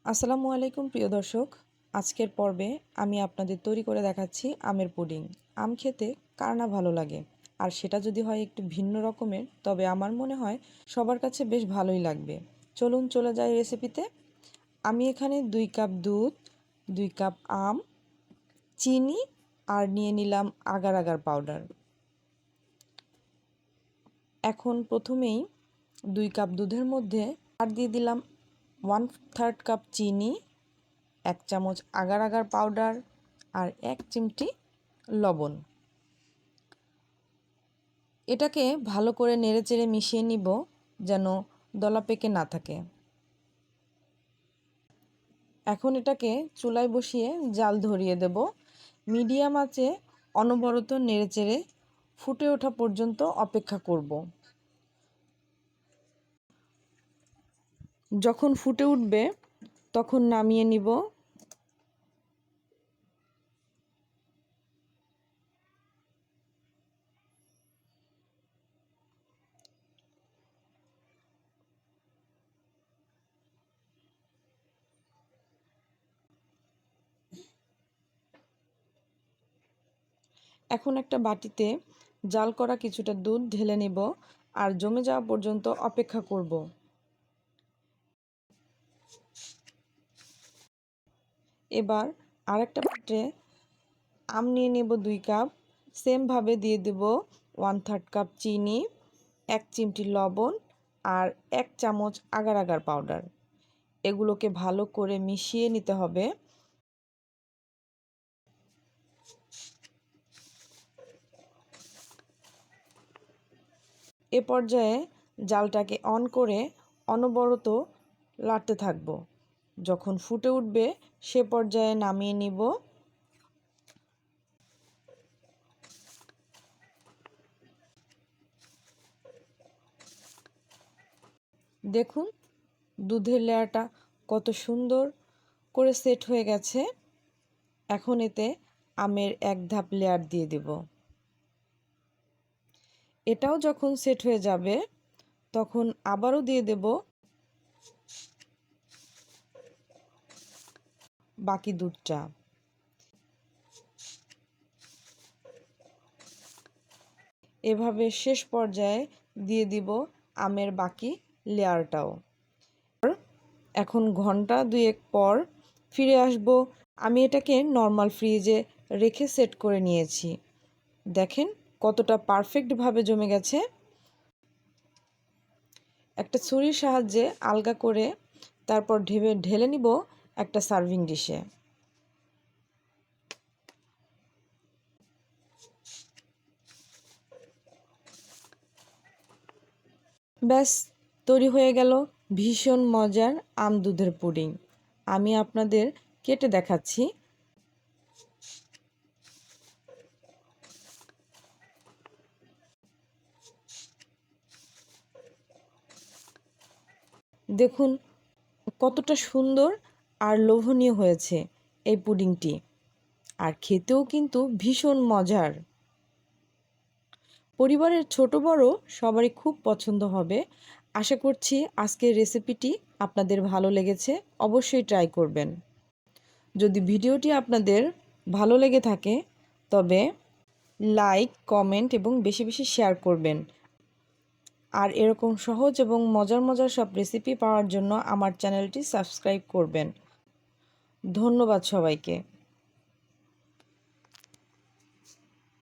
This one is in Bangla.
আসসালামু আলাইকুম প্রিয় দর্শক, আজকের পর্বে আমি আপনাদের তৈরি করে দেখাচ্ছি আমের পুডিং। আম খেতে কার না ভালো লাগে, আর সেটা যদি হয় একটু ভিন্ন রকমের, তবে আমার মনে হয় সবার কাছে বেশ ভালোই লাগবে। চলুন চলে যাই রেসিপিতে। আমি এখানে 2 কাপ দুধ, 2 কাপ আম, চিনি আর নিয়ে নিলাম আগার আগার পাউডার। এখন প্রথমেই 2 কাপ দুধের মধ্যে আর দিয়ে দিলাম 1/3 কাপ চিনি, 1 চামচ আগার আগার পাউডার আর 1 চিমটি লবণ। এটাকে ভালো করে নেড়েচেড়ে মিশিয়ে নিব যেন দলা পেকে না থাকে। এখন এটাকে চুলায় বসিয়ে জাল ধরিয়ে দেব। মিডিয়াম আঁচে অনবরত নেড়েচেড়ে ফুটে ওঠা পর্যন্ত অপেক্ষা করব। যখন ফুটে উঠবে তখন নামিয়ে নিব। এখন একটা বাটিতে জাল করা কিছুটা দুধ ঢেলে নেব আর জমে যাওয়া পর্যন্ত অপেক্ষা করব। এবার আরেকটা পাত্রে আম নিয়ে নেব 2 কাপ, সেমভাবে দিয়ে দেব 1/3 কাপ চিনি, 1 চিমটি লবণ আর 1 চামচ আগার আগার পাউডার। এগুলোকে ভালো করে মিশিয়ে নিতে হবে। এ পর্যায়ে জালটাকে অন করে অনবরত লাড়তে থাকব। যখন ফুটে উঠবে সে পর্যায়ে নামিয়ে নিব। দেখুন দুধের লেয়ারটা কত সুন্দর করে সেট হয়ে গেছে। এখন এতে আমের 1 ধাপ লেয়ার দিয়ে দেব। এটাও যখন সেট হয়ে যাবে তখন আবারও দিয়ে দেব বাকি দুধটা। এভাবে শেষ পর্যায়ে দিয়ে দিব আমের বাকি লেয়ারটাও। এখন ঘন্টা 2 পর ফিরে আসব। আমি এটাকে নর্মাল ফ্রিজে রেখে সেট করে নিয়েছি। দেখেন কতটা পারফেক্টভাবে জমে গেছে। একটা ছুরির সাহায্যে আলগা করে তারপর ঢেলে নিব একটা সার্ভিং ডিশে। ব্যাস তৈরি হয়ে গেল ভীষণ মজার আম দুধের পুডিং। আমি আপনাদের কেটে দেখাচ্ছি। দেখুন কতটা সুন্দর আর লোভনীয় হয়েছে এই পুডিংটি, আর খেতেও কিন্তু ভীষণ মজার। পরিবারের ছোট বড় সবারই খুব পছন্দ হবে। আশা করছি আজকের রেসিপিটি আপনাদের ভালো লেগেছে। অবশ্যই ট্রাই করবেন। যদি ভিডিওটি আপনাদের ভালো লেগে থাকে তবে লাইক, কমেন্ট এবং বেশি বেশি শেয়ার করবেন। আর এরকম সহজ এবং মজার মজার সব রেসিপি পাওয়ার জন্য আমার চ্যানেলটি সাবস্ক্রাইব করবেন। ধন্যবাদ সবাইকে।